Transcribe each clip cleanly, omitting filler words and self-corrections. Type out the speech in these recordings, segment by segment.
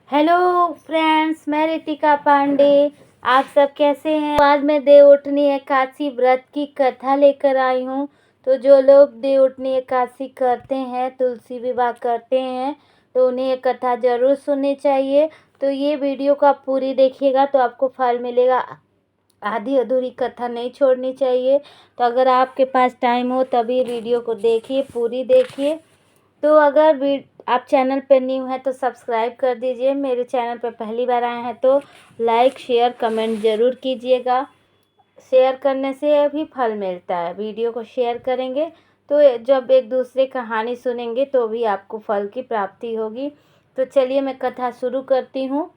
Hello friends, मैं रितिका पांडे। आप सब कैसे हैं? आज मैं देवउठनी एकादशी व्रत की कथा लेकर आई हूँ। तो जो लोग देवउठनी एकादशी करते हैं, तुलसी विवाह करते हैं, तो उन्हें ये कथा ज़रूर सुननी चाहिए। तो ये वीडियो को आप पूरी देखिएगा तो आपको फल मिलेगा। आधी अधूरी कथा नहीं छोड़नी चाहिए। तो अगर आपके पास टाइम हो तभी वीडियो को देखिए, पूरी देखिए। तो अगर आप चैनल पर न्यू हैं तो सब्सक्राइब कर दीजिए। मेरे चैनल पर पहली बार आए हैं तो लाइक शेयर कमेंट ज़रूर कीजिएगा। शेयर करने से भी फल मिलता है। वीडियो को शेयर करेंगे तो जब एक दूसरे कहानी सुनेंगे तो भी आपको फल की प्राप्ति होगी। तो चलिए मैं कथा शुरू करती हूँ।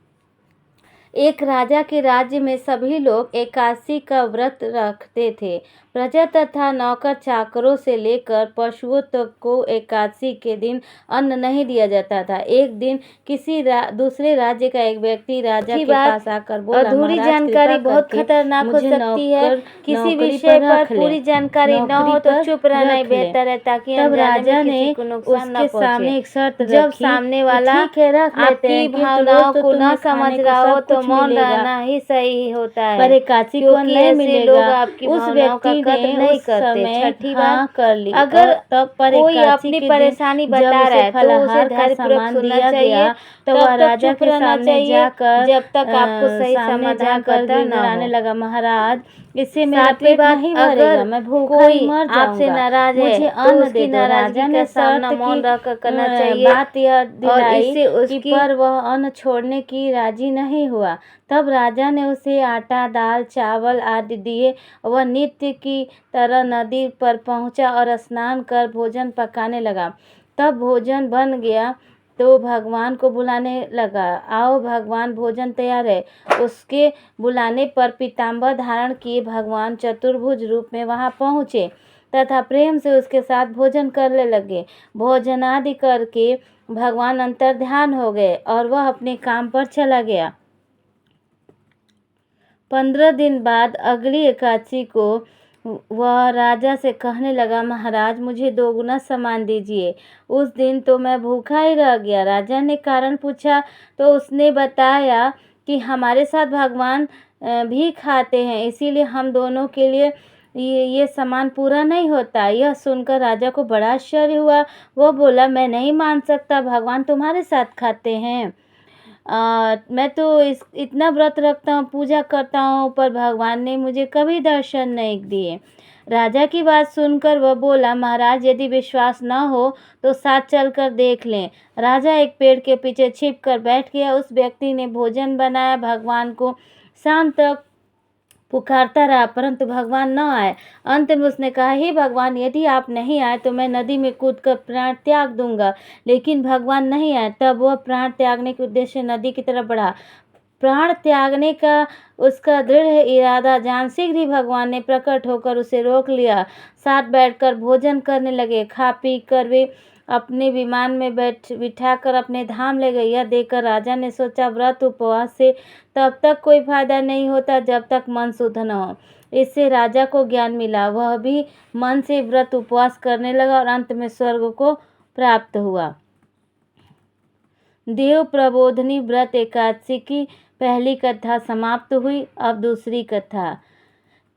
एक राजा के राज्य में सभी लोग एकादशी का व्रत रखते थे। प्रजा तथा नौकर चाकरों से लेकर पशुओं तक को एकादशी के दिन अन्न नहीं दिया जाता था। एक दिन किसी दूसरे राज्य का एक व्यक्ति राजा के पास आकर बोला, अधूरी जानकारी बहुत खतरनाक हो सकती है। किसी विषय पर पूरी जानकारी न हो तो चुप रहना ही बेहतर है, ताकि तब राजा ने उसके सामने एक शर्त रखी। जब सामने वाला आपकी भावनाओं को न समझ रहा हो तो मौन रहना ही सही होता है। पर एकादशी को नहीं मिलेगा। उस व्यक्ति ने नहीं करते। छठी बात कर ली। अगर तब पर कोई अपनी परेशानी बता रहा है तो उसे धैर्यपूर्वक सुनना चाहिए। तो वह राजा के सामने जाकर जब तक आपको सही समाधान पता न आने लगा, महाराज इससे मेरा पेट नहीं भरेगा, मैं भूखा ही मर जाऊंगा। आपसे नाराज है मुझे अन्न दे दो। राजा ने सामना मौन रखकर करना चाहिए। बात यह दिलाई कि पर वह अन्न छोड़ने की राजी नहीं हुआ। तब राजा ने उसे आटा दाल चावल आदि दिए। वह नित्य की तरह नदी पर पहुंचा और स्नान कर भोजन पकाने लगा। तब भोजन बन गया तो भगवान को बुलाने लगा, आओ भगवान भोजन तैयार है। उसके बुलाने पर पीताम्बर धारण किए भगवान चतुर्भुज रूप में वहां पहुँचे तथा प्रेम से उसके साथ भोजन करने लगे। भोजन आदि करके भगवान अंतर ध्यान हो गए और वह अपने काम पर चला गया। 15 दिन बाद अगली एकादशी को वह राजा से कहने लगा, महाराज मुझे 2 गुना सामान दीजिए। उस दिन तो मैं भूखा ही रह गया। राजा ने कारण पूछा तो उसने बताया कि हमारे साथ भगवान भी खाते हैं, इसीलिए हम दोनों के लिए ये सामान पूरा नहीं होता। यह सुनकर राजा को बड़ा आश्चर्य हुआ। वो बोला, मैं नहीं मान सकता, भगवान तुम्हारे साथ खाते हैं। मैं तो इतना व्रत रखता हूँ, पूजा करता हूँ, पर भगवान ने मुझे कभी दर्शन नहीं दिए। राजा की बात सुनकर वह बोला, महाराज यदि विश्वास न हो तो साथ चलकर देख लें। राजा एक पेड़ के पीछे छिप कर बैठ गया। उस व्यक्ति ने भोजन बनाया, भगवान को शाम तक पुकारता रहा, परंतु भगवान न आए। अंत में उसने कहा, हे भगवान यदि आप नहीं आए तो मैं नदी में कूदकर प्राण त्याग दूंगा। लेकिन भगवान नहीं आए। तब वह प्राण त्यागने के उद्देश्य नदी की तरफ बढ़ा। प्राण त्यागने का उसका दृढ़ इरादा जान शीघ्र ही भगवान ने प्रकट होकर उसे रोक लिया। साथ बैठकर भोजन करने लगे। खा पी कर वे अपने विमान में बिठाकर अपने धाम ले गए। यह देखकर राजा ने सोचा, व्रत उपवास से तब तक कोई फायदा नहीं होता जब तक मन शुद्ध न हो। इससे राजा को ज्ञान मिला। वह भी मन से व्रत उपवास करने लगा और अंत में स्वर्ग को प्राप्त हुआ। देव प्रबोधनी व्रत एकादशी की पहली कथा समाप्त हुई। अब दूसरी कथा।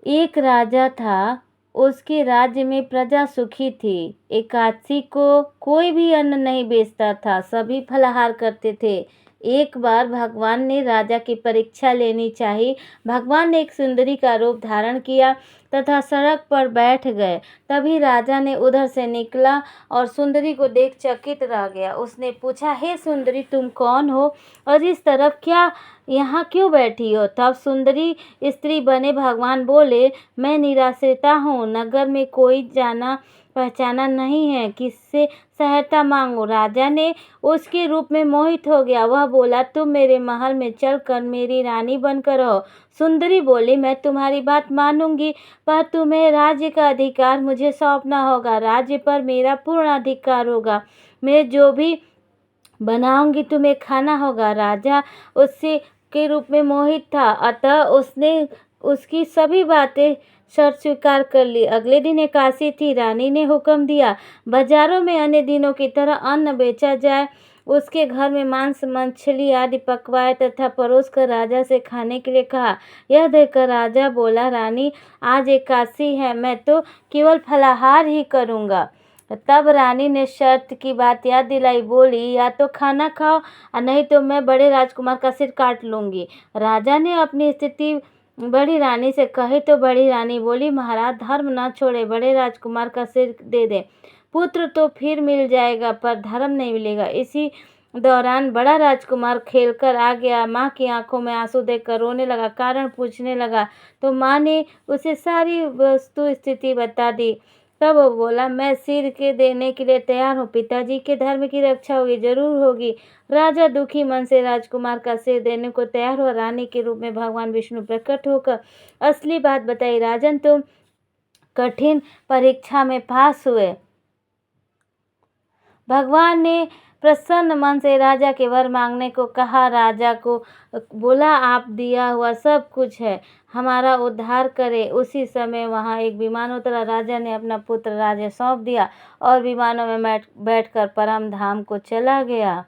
एक राजा था, उसके राज्य में प्रजा सुखी थी। एकादशी को कोई भी अन्न नहीं बेचता था, सभी फलाहार करते थे। एक बार भगवान ने राजा की परीक्षा लेनी चाहिए। भगवान ने एक सुंदरी का रूप धारण किया तथा सड़क पर बैठ गए। तभी राजा ने उधर से निकला और सुंदरी को देख चकित रह गया। उसने पूछा, हे सुंदरी तुम कौन हो और इस तरफ क्या यहाँ क्यों बैठी हो? तब सुंदरी स्त्री बने भगवान बोले, मैं निराश्रिता हूँ, नगर में कोई जाना पहचाना नहीं है, किससे सहायता मांगो? राजा ने उसके रूप में मोहित हो गया। वह बोला, तुम मेरे महल में चलकर मेरी रानी बनकर रहो। सुंदरी बोली, मैं तुम्हारी बात मानूंगी, पर तुम्हें राज्य का अधिकार मुझे सौंपना होगा। राज्य पर मेरा पूर्ण अधिकार होगा। मैं जो भी बनाऊंगी तुम्हें खाना होगा। राजा उससे के रूप में मोहित था, अतः उसने उसकी सभी बातें शर्त स्वीकार कर ली। अगले दिन एकादशी थी। रानी ने हुक्म दिया, बाजारों में अन्य दिनों की तरह अन्न बेचा जाए। उसके घर में मांस मछली आदि पकवाए तथा परोस कर राजा से खाने के लिए कहा। यह देखकर राजा बोला, रानी आज एकादशी है, मैं तो केवल फलाहार ही करूँगा। तब रानी ने शर्त की बात याद दिलाई, बोली या तो खाना खाओ और नहीं तो मैं बड़े राजकुमार का सिर काट लूँगी। राजा ने अपनी स्थिति बड़ी रानी से कही तो बड़ी रानी बोली, महाराज धर्म न छोड़े, बड़े राजकुमार का सिर दे दे। पुत्र तो फिर मिल जाएगा पर धर्म नहीं मिलेगा। इसी दौरान बड़ा राजकुमार खेलकर आ गया। माँ की आंखों में आंसू देखकर रोने लगा। कारण पूछने लगा तो माँ ने उसे सारी वस्तु स्थिति बता दी। तब वो बोला, मैं सिर के देने के लिए तैयार हूँ, पिताजी के धर्म की रक्षा होगी, जरूर होगी। राजा दुखी मन से राजकुमार का सिर देने को तैयार हुआ। रानी के रूप में भगवान विष्णु प्रकट होकर असली बात बताई, राजन तुम कठिन परीक्षा में पास हुए। भगवान ने प्रसन्न मन से राजा के वर मांगने को कहा। राजा को बोला, आप दिया हुआ सब कुछ है, हमारा उद्धार करे। उसी समय वहां एक विमान उतरा। राजा ने अपना पुत्र राजा सौंप दिया और विमानों में बैठकर परम धाम को चला गया।